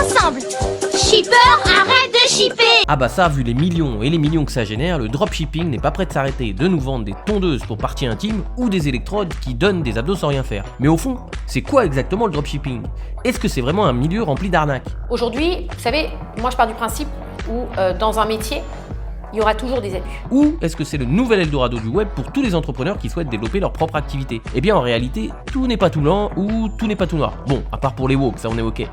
ensemble. Shipper, arrête de shipper. Ah bah ça, vu les millions et les millions que ça génère, le dropshipping n'est pas prêt de s'arrêter de nous vendre des tondeuses pour parties intimes ou des électrodes qui donnent des abdos sans rien faire. Mais au fond, c'est quoi exactement le dropshipping? Est-ce que c'est vraiment un milieu rempli d'arnaques? Aujourd'hui, vous savez, moi je pars du principe où dans un métier, il y aura toujours des abus. Ou est-ce que c'est le nouvel Eldorado du web pour tous les entrepreneurs qui souhaitent développer leur propre activité? Eh bien en réalité, tout n'est pas tout blanc ou tout n'est pas tout noir. Bon, à part pour les woke, ça on est ok.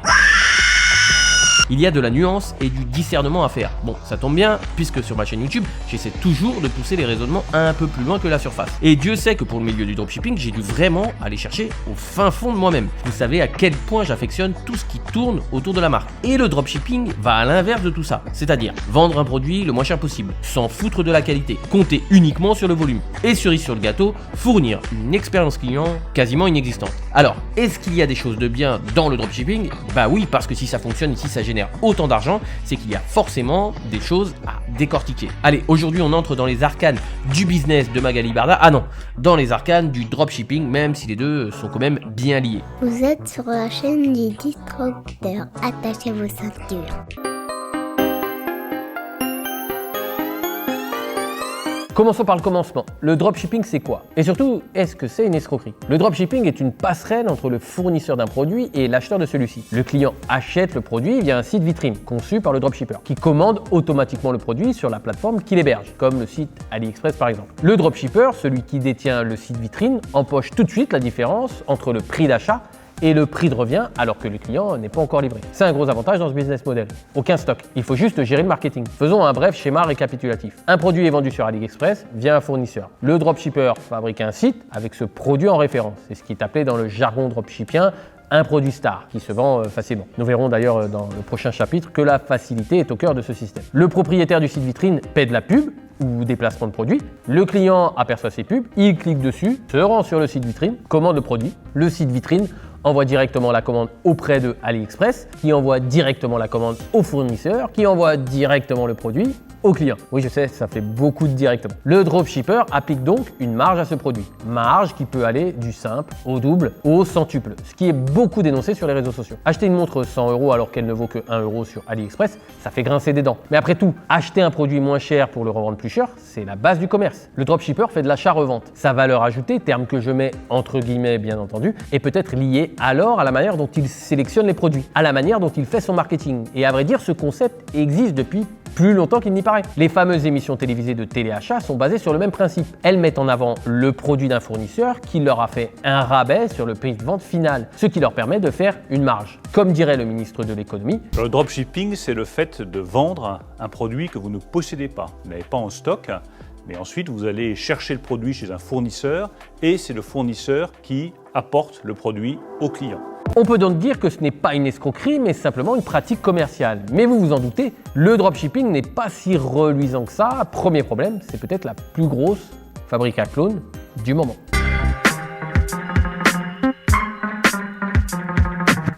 Il y a de la nuance et du discernement à faire. Bon, ça tombe bien, puisque sur ma chaîne YouTube, j'essaie toujours de pousser les raisonnements un peu plus loin que la surface. Et Dieu sait que pour le milieu du dropshipping, j'ai dû vraiment aller chercher au fin fond de moi-même. Vous savez à quel point j'affectionne tout ce qui tourne autour de la marque. Et le dropshipping va à l'inverse de tout ça, c'est-à-dire vendre un produit le moins cher possible, sans foutre de la qualité, compter uniquement sur le volume. Et cerise sur le gâteau, fournir une expérience client quasiment inexistante. Alors, est-ce qu'il y a des choses de bien dans le dropshipping? Bah oui, parce que si ça fonctionne et si ça génère autant d'argent, c'est qu'il y a forcément des choses à décortiquer. Allez, aujourd'hui on entre dans les arcanes du business de Magali Barda. Ah non, dans les arcanes du dropshipping, même si les deux sont quand même bien liés. Vous êtes sur la chaîne du disrupteur. Attachez vos ceintures. Commençons par le commencement. Le dropshipping, c'est quoi? Et surtout, est-ce que c'est une escroquerie? Le dropshipping est une passerelle entre le fournisseur d'un produit et l'acheteur de celui-ci. Le client achète le produit via un site vitrine conçu par le dropshipper, qui commande automatiquement le produit sur la plateforme qu'il héberge, comme le site AliExpress par exemple. Le dropshipper, celui qui détient le site vitrine, empoche tout de suite la différence entre le prix d'achat et le prix de revient alors que le client n'est pas encore livré. C'est un gros avantage dans ce business model. Aucun stock, il faut juste gérer le marketing. Faisons un bref schéma récapitulatif. Un produit est vendu sur AliExpress via un fournisseur. Le dropshipper fabrique un site avec ce produit en référence. C'est ce qui est appelé dans le jargon dropshippien un produit star qui se vend facilement. Nous verrons d'ailleurs dans le prochain chapitre que la facilité est au cœur de ce système. Le propriétaire du site vitrine paie de la pub ou des placements de produits. Le client aperçoit ces pubs, il clique dessus, se rend sur le site vitrine, commande le produit. Le site vitrine envoie directement la commande auprès de AliExpress, qui envoie directement la commande au fournisseur, qui envoie directement le produit au client. Oui, je sais, ça fait beaucoup de directement. Le dropshipper applique donc une marge à ce produit. Marge qui peut aller du simple au double au centuple, ce qui est beaucoup dénoncé sur les réseaux sociaux. Acheter une montre 100 € alors qu'elle ne vaut que 1 € sur AliExpress, ça fait grincer des dents. Mais après tout, acheter un produit moins cher pour le revendre plus cher, c'est la base du commerce. Le dropshipper fait de l'achat-revente. Sa valeur ajoutée, terme que je mets entre guillemets bien entendu, est peut-être liée alors à la manière dont il sélectionne les produits, à la manière dont il fait son marketing. Et à vrai dire, ce concept existe depuis plus longtemps qu'il n'y paraît. Les fameuses émissions télévisées de téléachat sont basées sur le même principe. Elles mettent en avant le produit d'un fournisseur qui leur a fait un rabais sur le prix de vente final, ce qui leur permet de faire une marge. Comme dirait le ministre de l'économie, le dropshipping, c'est le fait de vendre un produit que vous ne possédez pas, vous n'avez pas en stock, mais ensuite vous allez chercher le produit chez un fournisseur et c'est le fournisseur qui apporte le produit au client. On peut donc dire que ce n'est pas une escroquerie, mais simplement une pratique commerciale. Mais vous vous en doutez, le dropshipping n'est pas si reluisant que ça. Premier problème, c'est peut-être la plus grosse fabrique à clones du moment.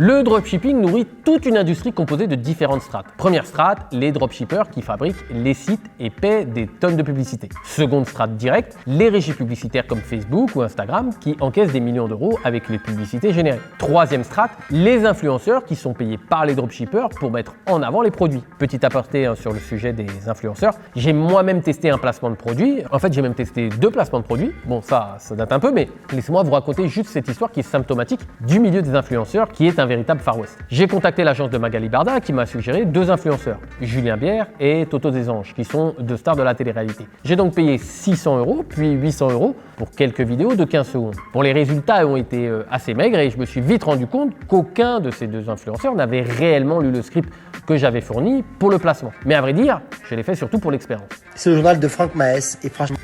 Le dropshipping nourrit toute une industrie composée de différentes strates. Première strate, les dropshippers qui fabriquent les sites et paient des tonnes de publicité. Seconde strate directe, les régies publicitaires comme Facebook ou Instagram qui encaissent des millions d'euros avec les publicités générées. Troisième strate, les influenceurs qui sont payés par les dropshippers pour mettre en avant les produits. Petit aparté sur le sujet des influenceurs, j'ai moi-même testé un placement de produit. En fait, j'ai même testé 2 placements de produits. Bon, ça date un peu, mais laissez-moi vous raconter juste cette histoire qui est symptomatique du milieu des influenceurs qui est un véritable Far West. J'ai contacté l'agence de Magali Barda qui m'a suggéré 2 influenceurs, Julien Bière et Toto des Anges, qui sont 2 stars de la télé-réalité. J'ai donc payé 600 € puis 800 € pour quelques vidéos de 15 secondes. Bon, les résultats ont été assez maigres et je me suis vite rendu compte qu'aucun de ces 2 influenceurs n'avait réellement lu le script que j'avais fourni pour le placement. Mais à vrai dire, je l'ai fait surtout pour l'expérience. C'est le journal de Franck Maes et franchement,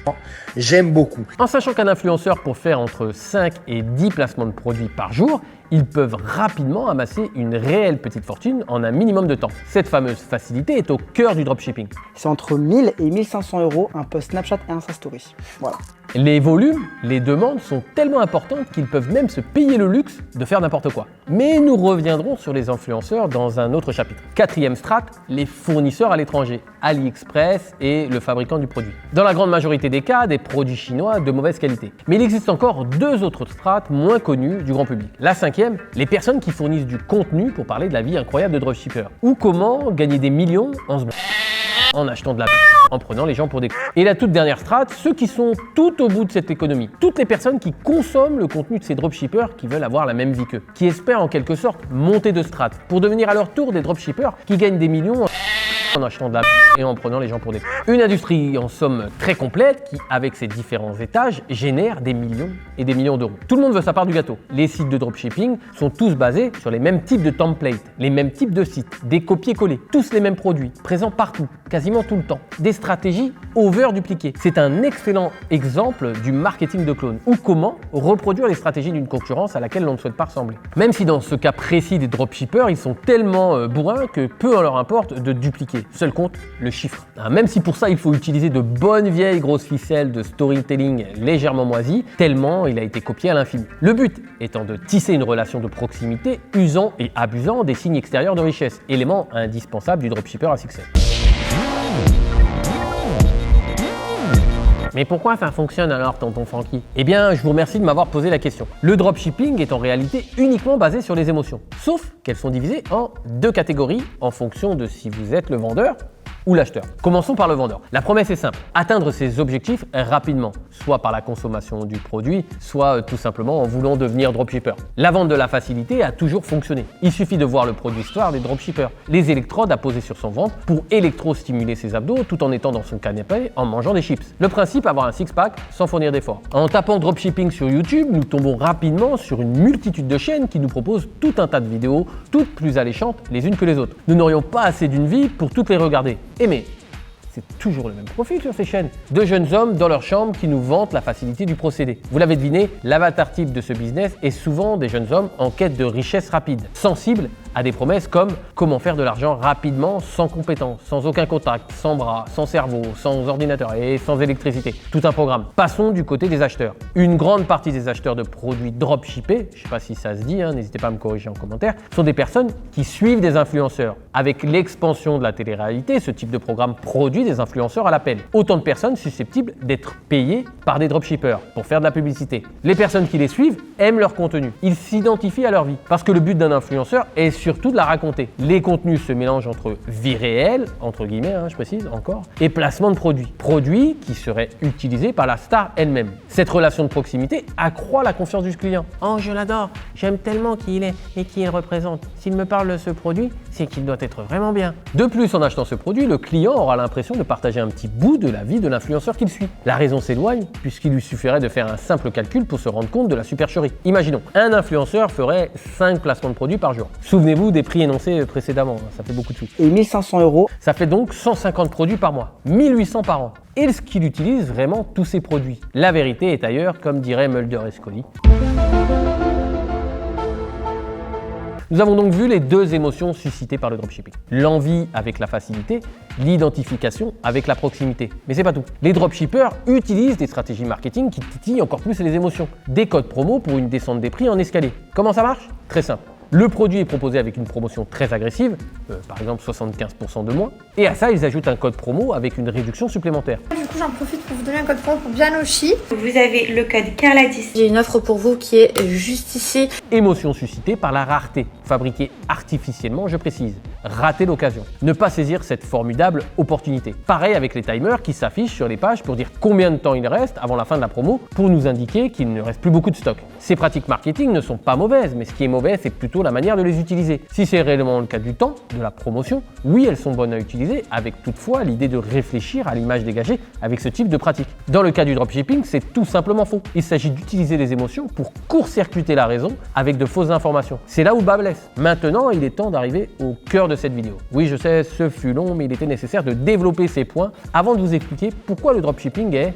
j'aime beaucoup. En sachant qu'un influenceur pour faire entre 5 et 10 placements de produits par jour, ils peuvent rapidement amasser une réelle petite fortune en un minimum de temps. Cette fameuse facilité est au cœur du dropshipping. C'est entre 1000 et 1500 € un post Snapchat et Insta Story. Voilà. Les volumes, les demandes sont tellement importantes qu'ils peuvent même se payer le luxe de faire n'importe quoi. Mais nous reviendrons sur les influenceurs dans un autre chapitre. Quatrième strate, les fournisseurs à l'étranger, AliExpress et le fabricant du produit. Dans la grande majorité des cas, des produits chinois de mauvaise qualité. Mais il existe encore deux autres strates moins connues du grand public. La cinquième, les personnes qui fournissent du contenu pour parler de la vie incroyable de dropshippers. Ou comment gagner des millions en achetant de la en prenant les gens pour des cons. Et la toute dernière strate, ceux qui sont tout au bout de cette économie. Toutes les personnes qui consomment le contenu de ces dropshippers qui veulent avoir la même vie qu'eux. Qui espèrent en quelque sorte monter de strate pour devenir à leur tour des dropshippers qui gagnent des millions en achetant de la et en prenant les gens pour des cons. Une industrie en somme très complète qui, avec ses différents étages, génère des millions et des millions d'euros. Tout le monde veut sa part du gâteau. Les sites de dropshipping sont tous basés sur les mêmes types de templates, les mêmes types de sites, des copier-coller, tous les mêmes produits, présents partout, quasiment tout le temps. Des stratégies over-dupliquées. C'est un excellent exemple du marketing de clone, ou comment reproduire les stratégies d'une concurrence à laquelle l'on ne souhaite pas ressembler. Même si dans ce cas précis des dropshippers, ils sont tellement bourrins que peu en leur importe de dupliquer. Seul compte le chiffre. Même si pour ça il faut utiliser de bonnes vieilles grosses ficelles de storytelling légèrement moisies, tellement il a été copié à l'infini. Le but étant de tisser une relation de proximité usant et abusant des signes extérieurs de richesse, élément indispensable du dropshipper à succès. Mais pourquoi ça fonctionne alors, tonton Francky? Eh bien, je vous remercie de m'avoir posé la question. Le dropshipping est en réalité uniquement basé sur les émotions, sauf qu'elles sont divisées en deux catégories en fonction de si vous êtes le vendeur ou l'acheteur. Commençons par le vendeur. La promesse est simple, atteindre ses objectifs rapidement, soit par la consommation du produit, soit tout simplement en voulant devenir dropshipper. La vente de la facilité a toujours fonctionné. Il suffit de voir le produit histoire des dropshippers, les électrodes à poser sur son ventre pour électro-stimuler ses abdos tout en étant dans son canapé en mangeant des chips. Le principe, avoir un six-pack sans fournir d'efforts. En tapant dropshipping sur YouTube, nous tombons rapidement sur une multitude de chaînes qui nous proposent tout un tas de vidéos, toutes plus alléchantes les unes que les autres. Nous n'aurions pas assez d'une vie pour toutes les regarder. Mais c'est toujours le même profil sur ces chaînes. Deux jeunes hommes dans leur chambre qui nous vantent la facilité du procédé. Vous l'avez deviné, l'avatar type de ce business est souvent des jeunes hommes en quête de richesse rapide, sensibles à des promesses comme comment faire de l'argent rapidement sans compétences, sans aucun contact, sans bras, sans cerveau, sans ordinateur et sans électricité. Tout un programme. Passons du côté des acheteurs. Une grande partie des acheteurs de produits dropshippés, je ne sais pas si ça se dit, n'hésitez pas à me corriger en commentaire, sont des personnes qui suivent des influenceurs. Avec l'expansion de la télé-réalité, ce type de programme produit des influenceurs à l'appel. Autant de personnes susceptibles d'être payées par des dropshippers pour faire de la publicité. Les personnes qui les suivent aiment leur contenu. Ils s'identifient à leur vie. Parce que le but d'un influenceur est surtout de la raconter. Les contenus se mélangent entre vie réelle, entre guillemets, je précise encore, et placement de produits. Produits qui seraient utilisés par la star elle-même. Cette relation de proximité accroît la confiance du client. Oh, je l'adore, j'aime tellement qui il est et qui il représente. S'il me parle de ce produit, c'est qu'il doit être vraiment bien. De plus, en achetant ce produit, le client aura l'impression de partager un petit bout de la vie de l'influenceur qu'il suit. La raison s'éloigne puisqu'il lui suffirait de faire un simple calcul pour se rendre compte de la supercherie. Imaginons, un influenceur ferait 5 placements de produits par jour. Souvenez-vous des prix énoncés précédemment, ça fait beaucoup de sous. Et 1500 €. Ça fait donc 150 produits par mois, 1800 par an. Est-ce qu'il utilise vraiment tous ces produits? La vérité est ailleurs, comme dirait Mulder et Scully. Nous avons donc vu les deux émotions suscitées par le dropshipping. L'envie avec la facilité, l'identification avec la proximité. Mais c'est pas tout. Les dropshippers utilisent des stratégies marketing qui titillent encore plus les émotions. Des codes promo pour une descente des prix en escalier. Comment ça marche? Très simple. Le produit est proposé avec une promotion très agressive, par exemple 75% de moins, et à ça ils ajoutent un code promo avec une réduction supplémentaire. Du coup j'en profite pour vous donner un code promo pour Bianoshi. Vous avez le code Carla10. J'ai une offre pour vous qui est juste ici. Émotion suscitée par la rareté, fabriquée artificiellement, je précise. Rater l'occasion. Ne pas saisir cette formidable opportunité. Pareil avec les timers qui s'affichent sur les pages pour dire combien de temps il reste avant la fin de la promo pour nous indiquer qu'il ne reste plus beaucoup de stock. Ces pratiques marketing ne sont pas mauvaises, mais ce qui est mauvais c'est plutôt la manière de les utiliser. Si c'est réellement le cas du temps, de la promotion, oui elles sont bonnes à utiliser, avec toutefois l'idée de réfléchir à l'image dégagée avec ce type de pratique. Dans le cas du dropshipping, c'est tout simplement faux. Il s'agit d'utiliser les émotions pour court-circuiter la raison avec de fausses informations. C'est là où bas blesse. Maintenant, il est temps d'arriver au cœur de cette vidéo. Oui, je sais, ce fut long, mais il était nécessaire de développer ces points avant de vous expliquer pourquoi le dropshipping est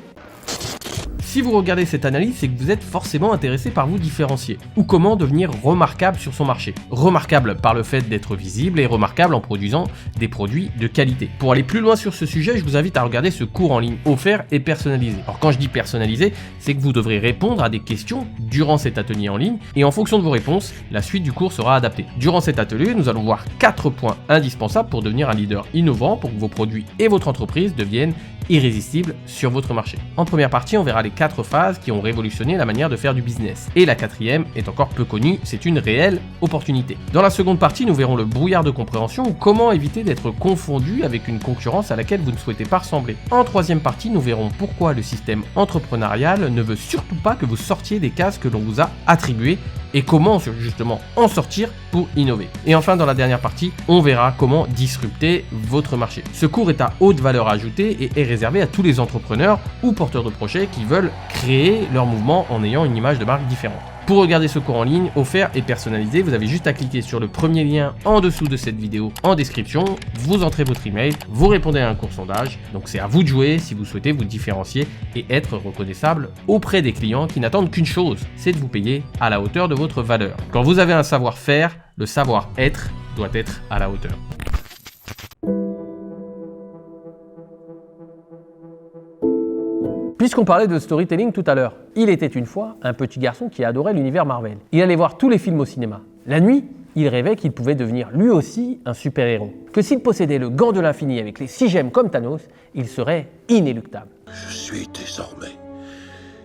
Si vous regardez cette analyse, c'est que vous êtes forcément intéressé par vous différencier, ou comment devenir remarquable sur son marché. Remarquable par le fait d'être visible et remarquable en produisant des produits de qualité. Pour aller plus loin sur ce sujet, je vous invite à regarder ce cours en ligne offert et personnalisé. Alors quand je dis personnalisé, c'est que vous devrez répondre à des questions durant cet atelier en ligne, et en fonction de vos réponses, la suite du cours sera adaptée. Durant cet atelier, nous allons voir 4 points indispensables pour devenir un leader innovant, pour que vos produits et votre entreprise deviennent irrésistibles sur votre marché. En première partie, on verra les 4 phases qui ont révolutionné la manière de faire du business. Et la 4e est encore peu connue, c'est une réelle opportunité. Dans la seconde partie, nous verrons le brouillard de compréhension ou comment éviter d'être confondu avec une concurrence à laquelle vous ne souhaitez pas ressembler. En troisième partie, nous verrons pourquoi le système entrepreneurial ne veut surtout pas que vous sortiez des cases que l'on vous a attribuées et comment justement en sortir pour innover. Et enfin, dans la dernière partie, on verra comment disrupter votre marché. Ce cours est à haute valeur ajoutée et est réservé à tous les entrepreneurs ou porteurs de projets qui veulent créer leur mouvement en ayant une image de marque différente. Pour regarder ce cours en ligne, offert et personnalisé, vous avez juste à cliquer sur le premier lien en dessous de cette vidéo en description, vous entrez votre email, vous répondez à un court sondage, donc c'est à vous de jouer si vous souhaitez vous différencier et être reconnaissable auprès des clients qui n'attendent qu'une chose, c'est de vous payer à la hauteur de votre valeur. Quand vous avez un savoir-faire, le savoir-être doit être à la hauteur. Puisqu'on parlait de storytelling tout à l'heure, il était une fois un petit garçon qui adorait l'univers Marvel. Il allait voir tous les films au cinéma. La nuit, il rêvait qu'il pouvait devenir lui aussi un super-héros. Que s'il possédait le gant de l'infini avec les 6 gemmes comme Thanos, il serait inéluctable. Je suis désormais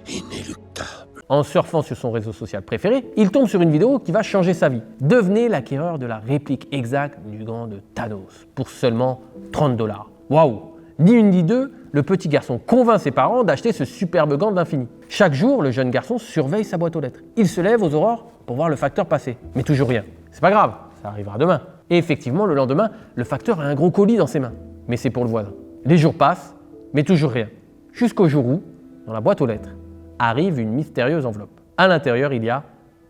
inéluctable. En surfant sur son réseau social préféré, il tombe sur une vidéo qui va changer sa vie. Devenez l'acquéreur de la réplique exacte du gant de Thanos pour seulement 30 $. Waouh! Ni une ni deux, le petit garçon convainc ses parents d'acheter ce superbe gant de l'infini. Chaque jour, le jeune garçon surveille sa boîte aux lettres. Il se lève aux aurores pour voir le facteur passer, mais toujours rien. C'est pas grave, ça arrivera demain. Et effectivement, le lendemain, le facteur a un gros colis dans ses mains, mais c'est pour le voisin. Les jours passent, mais toujours rien. Jusqu'au jour où, dans la boîte aux lettres, arrive une mystérieuse enveloppe. À l'intérieur, il y a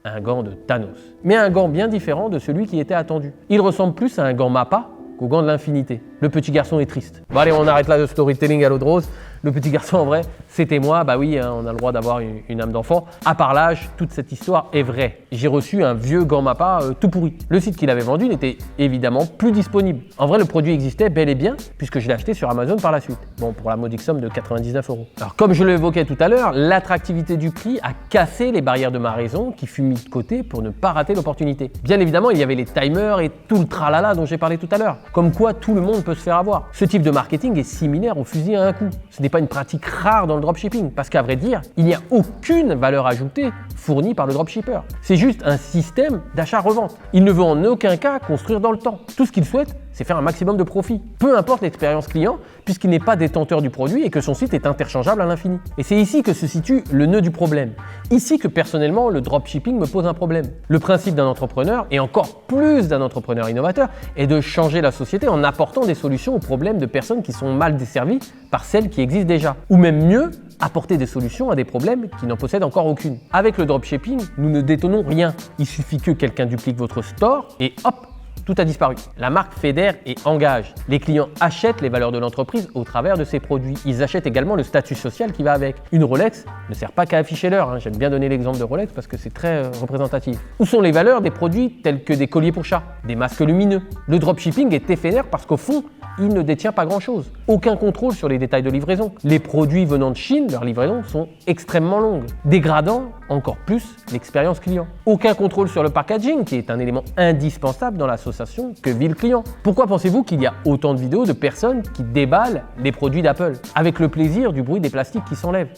un gant de Thanos, mais un gant bien différent de celui qui était attendu. Il ressemble plus à un gant Mappa qu'au gant de l'infinité. Le petit garçon est triste. Bon allez, on arrête là de storytelling à l'eau de rose. Le petit garçon, en vrai, c'était moi. Bah oui, hein, on a le droit d'avoir une âme d'enfant. À part l'âge, toute cette histoire est vraie. J'ai reçu un vieux gant Mappa tout pourri. Le site qu'il avait vendu n'était évidemment plus disponible. En vrai, le produit existait bel et bien, puisque je l'ai acheté sur Amazon par la suite. Bon, pour la modique somme de 99 €. Alors, comme je l'évoquais tout à l'heure, l'attractivité du prix a cassé les barrières de ma raison, qui fut mise de côté pour ne pas rater l'opportunité. Bien évidemment, il y avait les timers et tout le tralala dont j'ai parlé tout à l'heure. Comme quoi, tout le monde peut se faire avoir. Ce type de marketing est similaire au fusil à un coup. Ce n'est pas une pratique rare dans le dropshipping, parce qu'à vrai dire, il n'y a aucune valeur ajoutée fournie par le dropshipper. C'est juste un système d'achat-revente. Il ne veut en aucun cas construire dans le temps. Tout ce qu'il souhaite, c'est faire un maximum de profit. Peu importe l'expérience client, puisqu'il n'est pas détenteur du produit et que son site est interchangeable à l'infini. Et c'est ici que se situe le nœud du problème. Ici que personnellement, le dropshipping me pose un problème. Le principe d'un entrepreneur, et encore plus d'un entrepreneur innovateur, est de changer la société en apportant des solutions aux problèmes de personnes qui sont mal desservies par celles qui existent déjà. Ou même mieux, apporter des solutions à des problèmes qui n'en possèdent encore aucune. Avec le dropshipping, nous ne détenons rien. Il suffit que quelqu'un duplique votre store et hop, tout a disparu. La marque fédère et engage. Les clients achètent les valeurs de l'entreprise au travers de ses produits. Ils achètent également le statut social qui va avec. Une Rolex ne sert pas qu'à afficher l'heure. J'aime bien donner l'exemple de Rolex parce que c'est très représentatif. Où sont les valeurs des produits tels que des colliers pour chat, des masques lumineux? Le dropshipping est éphémère parce qu'au fond, il ne détient pas grand-chose. Aucun contrôle sur les détails de livraison. Les produits venant de Chine, leurs livraisons sont extrêmement longues, dégradant encore plus l'expérience client. Aucun contrôle sur le packaging, qui est un élément indispensable dans l'association que vit le client. Pourquoi pensez-vous qu'il y a autant de vidéos de personnes qui déballent les produits d'Apple, avec le plaisir du bruit des plastiques qui s'enlèvent?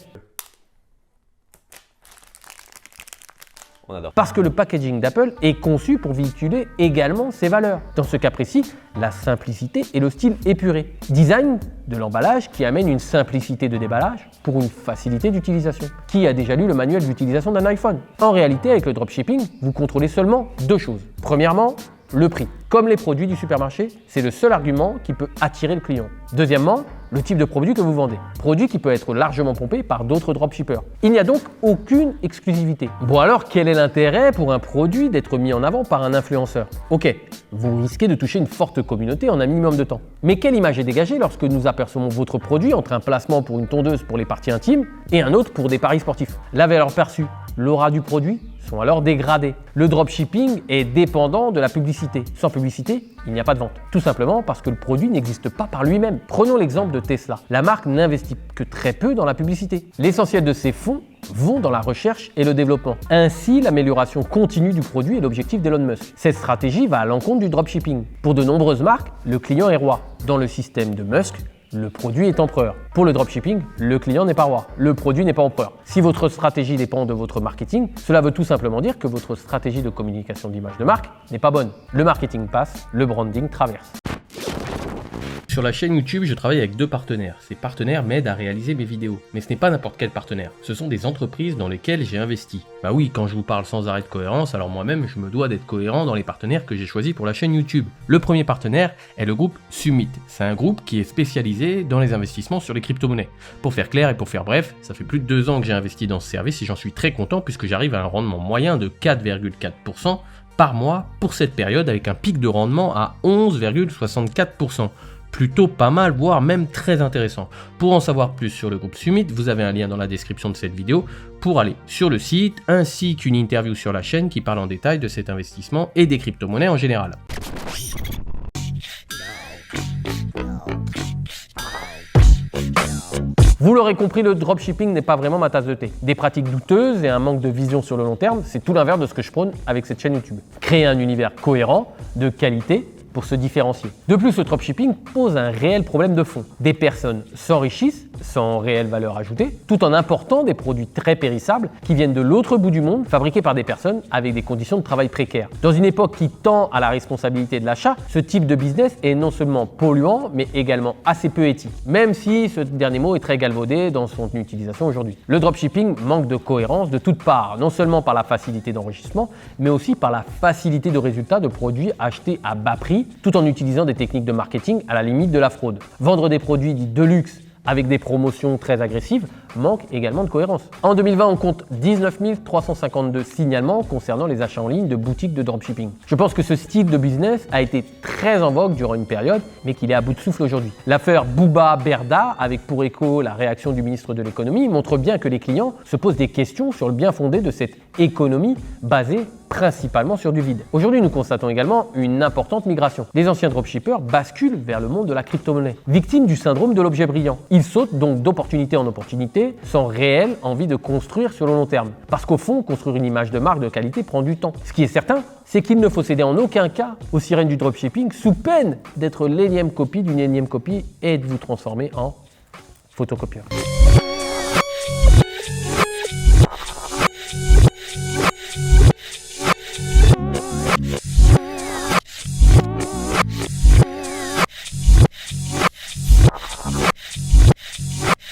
Parce que le packaging d'Apple est conçu pour véhiculer également ses valeurs. Dans ce cas précis, la simplicité et le style épuré. Design de l'emballage qui amène une simplicité de déballage pour une facilité d'utilisation. Qui a déjà lu le manuel d'utilisation d'un iPhone? En réalité, avec le dropshipping, vous contrôlez seulement deux choses. Premièrement, le prix. Comme les produits du supermarché, c'est le seul argument qui peut attirer le client. Deuxièmement, le type de produit que vous vendez. Produit qui peut être largement pompé par d'autres dropshippers. Il n'y a donc aucune exclusivité. Bon alors, quel est l'intérêt pour un produit d'être mis en avant par un influenceur? Ok, vous risquez de toucher une forte communauté en un minimum de temps. Mais quelle image est dégagée lorsque nous apercevons votre produit entre un placement pour une tondeuse pour les parties intimes et un autre pour des paris sportifs? La valeur perçue, l'aura du produit sont alors dégradés. Le dropshipping est dépendant de la publicité. Sans publicité, il n'y a pas de vente. Tout simplement parce que le produit n'existe pas par lui-même. Prenons l'exemple de Tesla. La marque n'investit que très peu dans la publicité. L'essentiel de ses fonds vont dans la recherche et le développement. Ainsi, l'amélioration continue du produit est l'objectif d'Elon Musk. Cette stratégie va à l'encontre du dropshipping. Pour de nombreuses marques, le client est roi. Dans le système de Musk, le produit est empereur. Pour le dropshipping, le client n'est pas roi, le produit n'est pas empereur. Si votre stratégie dépend de votre marketing, cela veut tout simplement dire que votre stratégie de communication d'image de marque n'est pas bonne. Le marketing passe, le branding traverse. Sur la chaîne YouTube, je travaille avec 2 partenaires. Ces partenaires m'aident à réaliser mes vidéos. Mais ce n'est pas n'importe quel partenaire. Ce sont des entreprises dans lesquelles j'ai investi. Bah oui, quand je vous parle sans arrêt de cohérence, alors moi-même, je me dois d'être cohérent dans les partenaires que j'ai choisis pour la chaîne YouTube. Le premier partenaire est le groupe Summit. C'est un groupe qui est spécialisé dans les investissements sur les crypto-monnaies. Pour faire clair et pour faire bref, ça fait plus de 2 ans que j'ai investi dans ce service et j'en suis très content puisque j'arrive à un rendement moyen de 4,4% par mois pour cette période avec un pic de rendement à 11,64%. Plutôt pas mal, voire même très intéressant. Pour en savoir plus sur le groupe Summit, vous avez un lien dans la description de cette vidéo pour aller sur le site, ainsi qu'une interview sur la chaîne qui parle en détail de cet investissement et des crypto-monnaies en général. Vous l'aurez compris, le dropshipping n'est pas vraiment ma tasse de thé. Des pratiques douteuses et un manque de vision sur le long terme, c'est tout l'inverse de ce que je prône avec cette chaîne YouTube. Créer un univers cohérent, de qualité, pour se différencier. De plus, le dropshipping pose un réel problème de fond. Des personnes s'enrichissent sans réelle valeur ajoutée, tout en important des produits très périssables qui viennent de l'autre bout du monde, fabriqués par des personnes avec des conditions de travail précaires. Dans une époque qui tend à la responsabilité de l'achat, ce type de business est non seulement polluant, mais également assez peu éthique, même si ce dernier mot est très galvaudé dans son utilisation aujourd'hui. Le dropshipping manque de cohérence de toutes parts, non seulement par la facilité d'enrichissement, mais aussi par la facilité de résultat de produits achetés à bas prix, tout en utilisant des techniques de marketing à la limite de la fraude. Vendre des produits dits de luxe avec des promotions très agressives manque également de cohérence. En 2020, on compte 19 352 signalements concernant les achats en ligne de boutiques de dropshipping. Je pense que ce style de business a été très en vogue durant une période, mais qu'il est à bout de souffle aujourd'hui. L'affaire Bouba Berda, avec pour écho la réaction du ministre de l'économie, montre bien que les clients se posent des questions sur le bien fondé de cette économie basée principalement sur du vide. Aujourd'hui, nous constatons également une importante migration. Les anciens dropshippers basculent vers le monde de la crypto-monnaie, victimes du syndrome de l'objet brillant. Ils sautent donc d'opportunité en opportunité sans réelle envie de construire sur le long terme. Parce qu'au fond, construire une image de marque de qualité prend du temps. Ce qui est certain, c'est qu'il ne faut céder en aucun cas aux sirènes du dropshipping sous peine d'être l'énième copie d'une énième copie et de vous transformer en photocopieur.